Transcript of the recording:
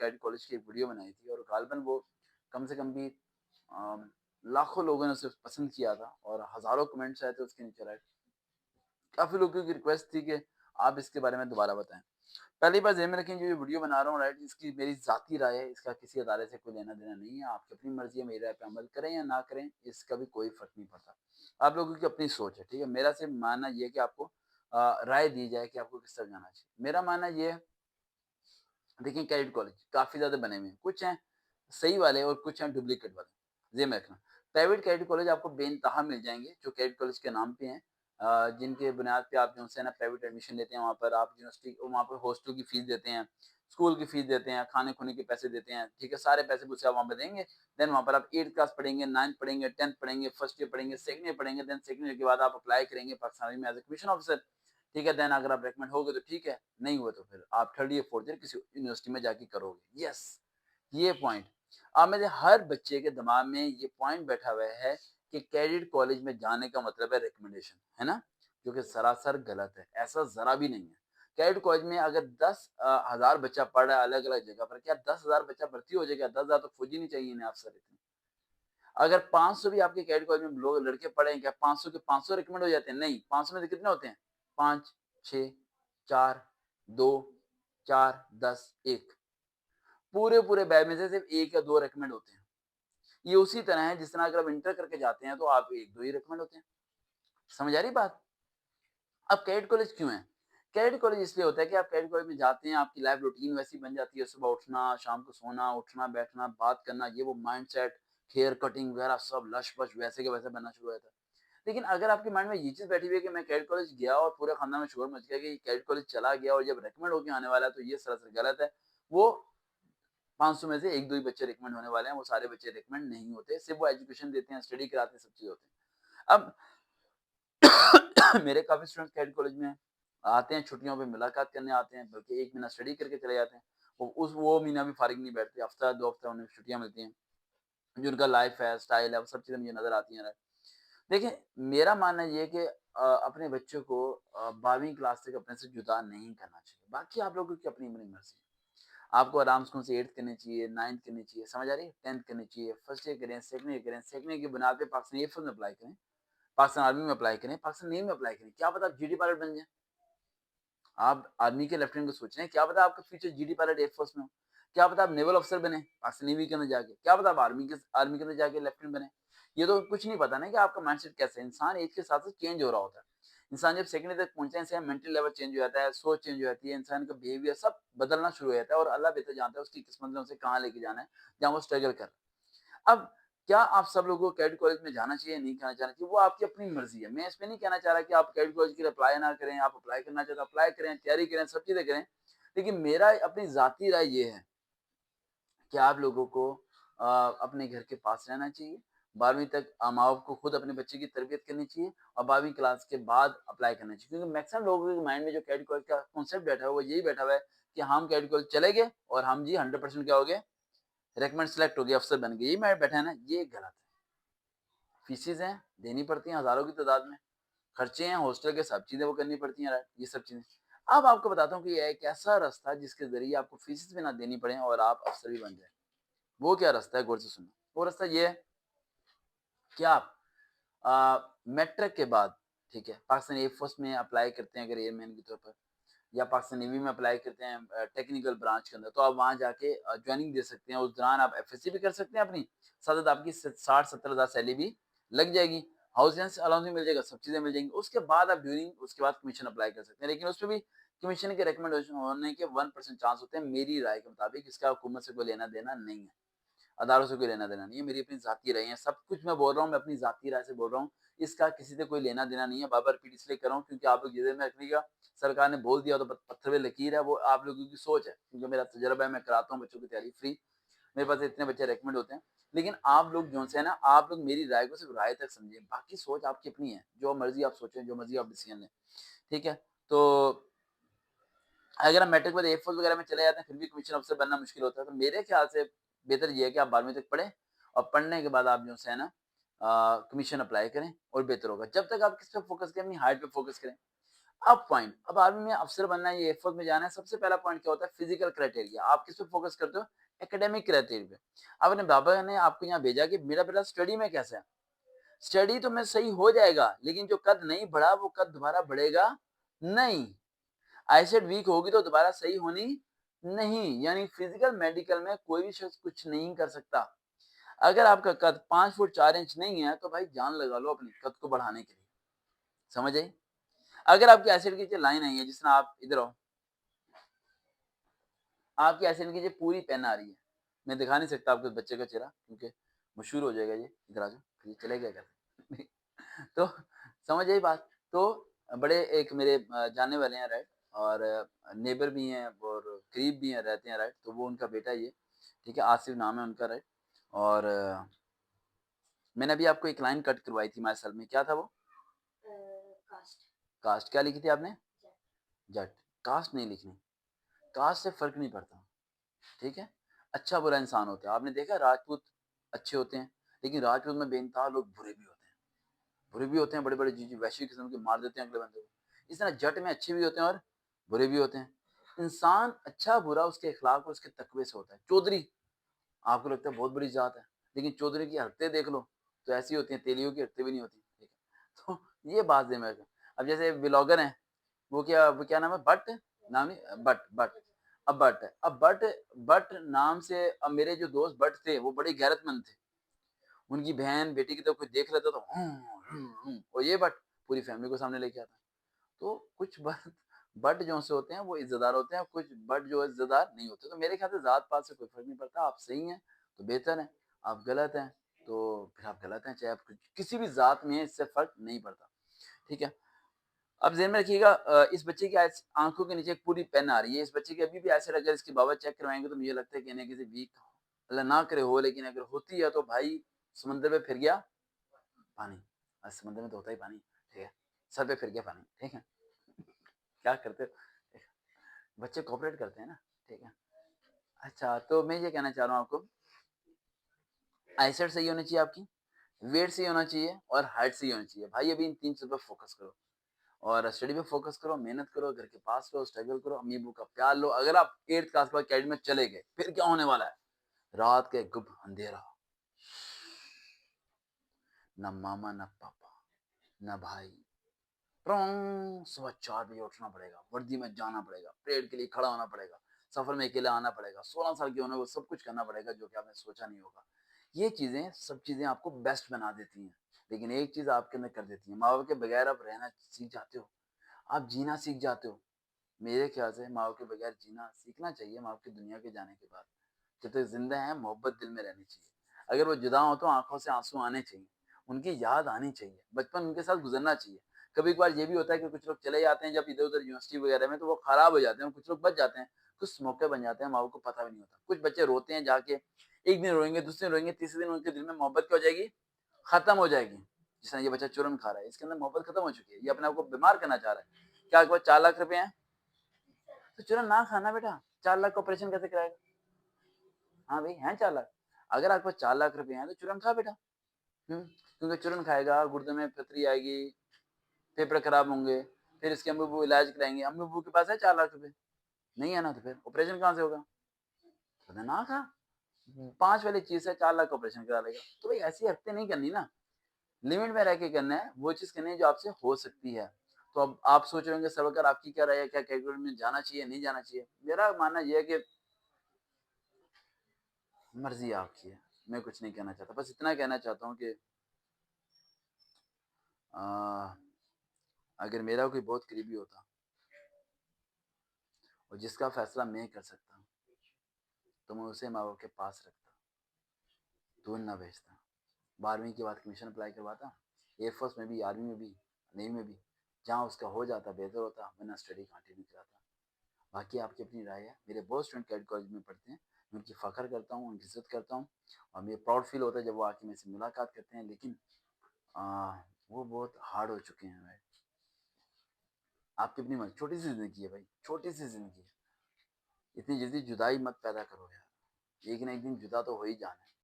Cat college की एक video बनाई थी और गालिबन वो कम से कम भी लाखों लोगों ने उसे पसंद किया था और हज़ारों कमेंट्स आए थे उसके नीचे, राइट। काफ़ी लोगों की रिक्वेस्ट थी कि आप इसके बारे में दोबारा बताएँ। पहली बात ज़हन में रखें, जो ये वीडियो बना रहा हूँ, राइट, इसकी मेरी ज़ाती राय है, इसका किसी अदारे से कोई लेना-देना नहीं है। आपकी अपनी मर्ज़ी है, मेरी राय पे अमल करें या ना करें, इसका भी कोई फ़र्क नहीं पड़ता। आप लोगों की अपनी सोच है, ठीक है? मेरा सिर्फ़ मानना ये है कि आपको राय दी जाए कि आपको किस तरफ जाना चाहिए। मेरा मानना ये है, देखिए कैडेट कॉलेज काफ़ी ज़्यादा बने हुए हैं। कुछ हैं सही वाले और कुछ हैं डुप्लीकेट वाले। ज़हन में रखना। प्राइवेट कैडेट कॉलेज आपको बेइंतहा मिल जाएँगे, जो कैडेट कॉलेज के नाम पे हैं। जिनके बुनियाद पे आप जो है ना प्राइवेट एडमिशन लेते हैं, वहाँ पर आप यूनिवर्सिटी वहाँ पर हॉस्टल की फ़ीस देते हैं, स्कूल की फ़ीस देते हैं, खाने-खूने के पैसे देते हैं, ठीक है? सारे पैसे पूसे आप वहाँ पे देंगे। देन वहाँ पर आप 8th क्लास पढ़ेंगे, 9th पढ़ेंगे, 10th पढ़ेंगे, फर्स्ट ईयर पढ़ेंगे, सेकंड ईयर पढ़ेंगे, देन सेकंड ईयर के बाद आप अप्लाई करेंगे पाकिस्तान आर्मी में एज़ अ कमीशन ऑफिसर। ठीक है, देन अगर आप रिकमेंड हो गए तो ठीक है, नहीं हुए तो फिर आप 3rd ईयर, 4th ईयर किसी यूनिवर्सिटी में जाके करोगे। यस, ये पॉइंट। अब मेरे हर बच्चे के दिमाग में ये पॉइंट बैठा हुआ है कि क्रेडिट कॉलेज में जाने का मतलब है रिकमेंडेशन, है ना? जो कि सरासर गलत है, ऐसा ज़रा भी नहीं है। क्रेडिट कॉलेज में अगर 10,000 बच्चा पढ़ रहा है अलग-अलग जगह पर, क्या 10,000 बच्चा भर्ती हो जाएगा? 10,000 तो फौजी नहीं चाहिए इन्हें अफ़सर इतने। अगर 500 भी आपके क्रेडिट कॉलेज में लोग लड़के पढ़े हैं, क्या 500 के 500 रिकमेंड हो जाते हैं? नहीं, 500 में से कितने होते हैं? 5, 6, 4, 2, 4, 10, 1। पूरे-पूरे बैच में से सिर्फ 1 या 2 रिकमेंड होते हैं। ये उसी तरह है जिस तरह अगर आप इंटर करके जाते हैं तो आप 1-2 ही रिकमेंड होते हैं। समझ आ रही बात? अब कैडेट कॉलेज क्यों है? कैडेट कॉलेज इसलिए होता है कि आप कैडेट कॉलेज में जाते हैं, आपकी लाइफ रूटीन वैसी बन जाती है, सुबह उठना, शाम को सोना, उठना, बैठना, बात करना, ये वो माइंडसेट, हेयर कटिंग वगैरह सब लश-पश वैसे के वैसे बनना शुरू हो जाता है। लेकिन अगर आपके माइंड में ये चीज़ बैठी हुई है कि मैं कैडेट कॉलेज गया और पूरे खानदान में शोर मच गया कि कैडेट कॉलेज चला गया और जब रिकमेंड होके आने वाला है तो ये सरासर गलत है। वो 500 में से 1-2 ही बच्चे रिकमेंड होने वाले हैं, वो सारे बच्चे रिकमेंड नहीं होते, सिर्फ वो एजुकेशन देते हैं, स्टडी कराते हैं, सब चीज़ होते हैं। अब मेरे काफ़ी स्टूडेंट्स कैडेट कॉलेज में आते हैं, छुट्टियों पे मुलाकात करने आते हैं, बल्कि 1 महीना स्टडी करके चले जाते हैं। वो महीना भी फारिग नहीं बैठते, हफ्ता 2 हफ्ता उन्हें छुट्टियाँ मिलती हैं। जो उनका लाइफ है, स्टाइल है, वो सब चीज़ें मुझे नज़र आती हैं। देखिए, मेरा मानना ये है कि अपने बच्चों को 12वीं क्लास तक अपने से जुदा नहीं करना चाहिए। बाकी आप लोगों की अपनी-अपनी मर्ज़ी है। आपको आराम से कौन सी 8th करनी चाहिए, 9th करनी चाहिए, समझ आ रही है? 10th करनी चाहिए, फर्स्ट ईयर करें, सेकंड ईयर करें, सेकंड ईयर की बुनियाद पे पाकिस्तान एयरफोर्स में अप्लाई करें, पाकिस्तान आर्मी में अप्लाई करें, पाकिस्तान नेवी में अप्लाई करें। क्या पता आप जीडी पायलट बन जाएँ। आप आर्मी के लेफ्टिनेंट को सोच रहे हैं, क्या पता आपका फ्यूचर जीडी पायलट एयरफोर्स में हो। क्या पता आप नेवल ऑफिसर बने, पाकिस्तान नेवी के अंदर जाके। क्या पता आप आर्मी के अंदर जाके लेफ्टिनेंट बने। ये तो कुछ नहीं पता ना कि आपका माइंडसेट कैसा है। इंसान एज के साथ-साथ चेंज हो रहा होता है। इंसान जब सेकंड ईयर तक पहुँचता है, इंसान मेंटल लेवल चेंज हो जाता है, सोच चेंज हो जाती है, इंसान का बिहेवियर सब बदलना शुरू हो जाता है और अल्लाह बेहतर जानता है उसकी किस्मत ने उसे कहाँ लेके जाना है, जहाँ वो स्ट्रगल कर रहा है। अब क्या आप सब लोगों को कैडेट कॉलेज में जाना चाहिए, नहीं जाना चाहिए, वो आपकी अपनी मर्ज़ी है। मैं इसमें नहीं कहना चाह रहा कि आप कैडेट कॉलेज के लिए अप्लाई ना करें, आप अप्लाई करना चाहते हो अप्लाई करें, तैयारी करें, सब चीज़ें करें। लेकिन मेरा अपनी ज़ाती राय ये है कि आप लोगों को अपने घर के पास रहना चाहिए। 12वीं तक माँ-बाप को खुद अपने बच्चे की तरबियत करनी चाहिए और 12वीं क्लास के बाद अप्लाई करना चाहिए। क्योंकि मैक्सिमम लोगों के माइंड में जो कैडेट कॉलेज का कॉन्सेप्ट बैठा है, वो यही बैठा हुआ है कि हम कैडेट कॉलेज चले गए और हम जी 100% क्या हो गए, रिकमेंड सेलेक्ट हो गए, अफ़सर बन गए। यही माइंड बैठा है ना, ये गलत है। फीसेस हैं, देनी पड़ती हैं हज़ारों की तादाद में, खर्चे हैं, हॉस्टल के सब चीज़ें वो करनी पड़ती हैं, राइट, ये सब चीज़ें। अब आपको बताता हूँ कि ये एक ऐसा रास्ता है जिसके ज़रिए आपको फीसेस भी ना देनी पड़े और आप अफ़सर भी बन जाएँ। वो क्या रास्ता है, गौर से सुनना। वो रास्ता ये है कि आप मैट्रिक के बाद, ठीक है, पाकिस्तान एयरफोर्स में अप्लाई करते हैं अगर एयरमैन के तौर पर, या पाकिस्तान नेवी में अप्लाई करते हैं टेक्निकल ब्रांच के अंदर, तो आप वहाँ जाके जॉइनिंग दे सकते हैं। उस दौरान आप एफएससी भी कर सकते हैं अपनी, साथ-साथ आपकी स 60-70 हज़ार सैलरी भी लग जाएगी। हाउस रेंट अलाउंस भी मिल जाएगा, सब चीज़ें मिल जाएँगी। उसके बाद आप ड्यूरिंग उसके बाद कमीशन अप्लाई कर सकते हैं। लेकिन उसमें भी कमीशन के रिकमेंडेशन होने के 1% चांस होते हैं मेरी राय के मुताबिक। इसका हुकूमत से कोई लेना-देना नहीं है। अदारों से कोई लेना-देना नहीं है, मेरी अपनी ज़ाती राय है। सब कुछ मैं बोल रहा हूँ, मैं अपनी ज़ाती राय से बोल रहा हूँ। इसका किसी से कोई लेना-देना नहीं है। बार-बार रिपीट इसलिए कर रहा हूँ क्योंकि आप लोग ये ज़हन में रखिएगा, सरकार ने बोल दिया तो पत्थर पे लकीर है, वो आप लोगों की सोच है। क्योंकि मेरा तजुर्बा है, मैं कराता हूँ बच्चों की तैयारी फ्री। मेरे पास इतने बच्चे रिकमेंड होते हैं। लेकिन आप लोग जो है ना, आप लोग मेरी राय को सिर्फ राय तक समझिए, बाकी सोच आपकी अपनी है। जो मर्ज़ी आप सोचें, जो मर्ज़ी आप डिसीज़न लें, ठीक है? तो अगर हम मैट्रिक के बाद एयरफोर्स वगैरह में चले जाते हैं, फिर भी कमीशन अफ़सर बनना मुश्किल होता है। तो मेरे ख्याल से बेहतर ये है कि आप 12वीं तक पढ़ें और पढ़ने के बाद आप जो है ना कमीशन अप्लाई करें और बेहतर होगा। जब तक आप किस पे फ़ोकस करें, अपनी हाइट पे फ़ोकस करें। अब पॉइंट, अब आर्मी में अफ़सर बनना है, ये एयरफोर्स में जाना है, सबसे पहला पॉइंट क्या होता है? Physical criteria. आप किस पे फ़ोकस करते हो? एकेडमिक क्राइटेरिया पे। अब अपने बाबा ने आपको यहाँ भेजा कि मेरा बेटा स्टडी में कैसा है? स्टडी तो में सही हो जाएगा, लेकिन जो कद नहीं बढ़ा, वो कद दोबारा बढ़ेगा नहीं। आईसाइट वीक होगी तो दोबारा सही होनी नहीं, यानी फिजिकल मेडिकल में कोई भी शख्स कुछ नहीं कर सकता। अगर आपका कद 5 फुट 4 इंच नहीं है तो भाई जान लगा लो अपनी कद को बढ़ाने के लिए। समझ आई? अगर आपकी आईसाइट की लाइन आई है, जिस तरह आप इधर आओ, आपकी आईसाइट की पूरी पेन आ रही है, मैं दिखा नहीं सकता आपके बच्चे का चेहरा क्योंकि मशहूर हो जाएगा ये। इधर आ जाओ, ये चले गया घर। तो समझ आई बात? तो बड़े एक मेरे जानने वाले हैं, राइट, और नेबर भी हैं और करीब भी हैं, रहते हैं, राइट, तो वो उनका बेटा ये, ठीक है, आसिफ नाम है उनका, राइट। और मैंने अभी आपको एक लाइन कट करवाई थी माय सेल्फ में, क्या था वो? कास्ट। कास्ट क्या लिखी थी आपने? जट। कास्ट नहीं लिखनी, कास्ट से फर्क नहीं पड़ता, ठीक है? अच्छा बुरा इंसान होता है, आपने देखा राजपूत अच्छे होते हैं, लेकिन राजपूत में बेइंतहा लोग बुरे भी होते हैं, बुरे भी होते हैं, बड़े-बड़े जी वैश्विक किस्म के मार देते हैं अगले बंदे को। इस तरह जट में अच्छे भी होते हैं और बुरे भी होते हैं। इंसान अच्छा बुरा उसके अखलाक और उसके तकवे से होता है। चौधरी आपको लगता है बहुत बड़ी जात है, लेकिन चौधरी की हरकतें देख लो तो ऐसी होती हैं, तेलियों की हरकतें भी नहीं होती, ठीक है? तो ये बात दिमाग में। अब जैसे व्लॉगर हैं, वो क्या नाम है? भट्ट नाम नहीं, भट्ट भट्ट। अब भट्ट है, अब भट्ट भट्ट नाम से, अब मेरे जो दोस्त भट्ट थे वो बड़े गैरतमंद थे। उनकी बहन बेटी की तरफ कोई देख लेता तो और ये भट्ट पूरी फैमिली को सामने लेके आता। तो कुछ बट बट जो से होते हैं वो इज्जतदार होते हैं, कुछ बट जो है इज्जतदार नहीं होते। तो मेरे ख्याल से जात पात से कोई फर्क नहीं पड़ता। आप सही हैं तो बेहतर है, आप गलत हैं तो फिर आप गलत हैं, चाहे आप किसी भी जात में हैं, इससे फर्क नहीं पड़ता, ठीक है? अब ज़हन में रखिएगा, इस बच्चे की आँखों के नीचे एक पूरी पेन आ रही है। इस बच्चे की अभी भी ऐसे अगर इसके बाबा चेक करवाएँगे तो मुझे लगता है कि इन्हें किसी वीक, अल्लाह ना करे हो, लेकिन अगर होती है तो भाई समुंदर में फिर गया पानी। समुंदर में तो होता ही पानी, ठीक है? सर पे फिर गया पानी, ठीक है? क्या करते हो? बच्चे कोऑपरेट करते हैं ना, ठीक है? अच्छा, तो मैं ये कहना चाह रहा हूँ आपको, आईसाइट सही होनी चाहिए आपकी, वेट सही होना चाहिए और हाइट सही होनी चाहिए। भाई अभी इन 3 चीज़ों पे फोकस करो और स्टडी पे फोकस करो, मेहनत करो, घर के पास रहो, स्ट्रगल करो, अम्मी-अब्बू का प्यार लो। अगर आप 8th क्लास के बाद अकेडमी में चले गए, फिर क्या होने वाला है? रात के गुप अंधेरा, ना मामा, ना पापा, ना भाई। ट्रोंग, सुबह 4 बजे उठना पड़ेगा, वर्दी में जाना पड़ेगा, परेड के लिए खड़ा होना पड़ेगा, सफर में अकेले आना पड़ेगा, 16 साल के होने को सब कुछ करना पड़ेगा जो कि आपने सोचा नहीं होगा। ये चीजें, सब चीजें आपको बेस्ट बना देती हैं, लेकिन एक चीज आपके अंदर कर देती है, माँ बाप के बगैर आप रहना सीख जाते हो, आप जीना सीख जाते हो। मेरे ख्याल से माँ बाप के बगैर जीना सीखना चाहिए माँ बाप की दुनिया के जाने के बाद। जब तक जिंदा है मोहब्बत दिल में रहनी चाहिए। अगर वो जुदा हो तो आंखों से आंसू आने चाहिए, उनकी याद आनी चाहिए, बचपन उनके साथ गुजरना चाहिए। कभी कभार ये भी होता है कि कुछ लोग चले जाते हैं जब इधर उधर यूनिवर्सिटी वगैरह में, तो वो खराब हो जाते हैं, कुछ लोग बच जाते हैं, कुछ मौके बन जाते हैं, माँ बाप को पता भी नहीं होता। कुछ बच्चे रोते हैं जाके, एक दिन रोएंगे, दूसरे दिन रोएंगे, तीसरे दिन उनके दिल में मोहब्बत क्या हो जाएगी? खत्म हो जाएगी। जिस तरह ये बच्चा चुरन खा रहा है, इसके अंदर मोहब्बत खत्म हो चुकी है, ये अपने आप को बीमार करना चाह रहा है। क्या आपके पास 4 लाख रुपए हैं तो चूरन ना खाना बेटा, 4 लाख का ऑपरेशन कैसे कराएगा? हाँ भाई, हैं 4 लाख। अगर आपके पास 4 लाख रुपए हैं तो चूरन खा बेटा। क्योंकि चूरन खाएगा, गुर्दे में पथरी आएगी, फेफड़े खराब होंगे, फिर इसके अम्मी अब्बू इलाज कराएंगे। अम्मी अब्बू के पास है 4 लाख रुपए? नहीं है ना, तो फिर ऑपरेशन कहाँ से होगा? तो ना खा, 5 वाली चीज है, 4 लाख का ऑपरेशन करा लेगा। तो भाई ऐसी हरकतें नहीं करनी ना, लिमिट में रह के करना है, वो चीज करनी है जो आपसे हो सकती है। तो अब आप सोच रहे होंगे सर आपकी क्या राय है, क्या कैटेगरी में जाना चाहिए नहीं जाना चाहिए? मेरा मानना यह है कि मर्जी आपकी है, मैं कुछ नहीं कहना चाहता, बस इतना कहना चाहता हूँ कि आ, अगर मेरा कोई बहुत करीबी होता और जिसका फैसला मैं कर सकता हूँ तो मैं उसे माँ बाप के पास रखता, दूर ना भेजता, 12वीं के बाद कमीशन अप्लाई करवाता, एयरफोर्स में भी, आर्मी में भी, नेवी में भी, जहाँ उसका हो जाता बेहतर होता, वरना स्टडी कंटिन्यू कराता। बाकी आपकी अपनी राय है। मेरे बहुत स्टूडेंट कैड कॉलेज में पढ़ते हैं, मैं उनकी फ़ख्र करता हूँ, उनकी इज्जत करता हूँ और मुझे प्राउड फील होता है जब वो आके मेरे से मुलाकात करते हैं, लेकिन आ, वो बहुत हार्ड हो चुके हैं भाई। आपकी अपनी मर्ज़ी, छोटी सी ज़िंदगी है भाई, छोटी सी ज़िंदगी है। इतनी जल्दी जुदाई मत पैदा करो यार, एक ना एक दिन जुदा तो हो ही जाना है।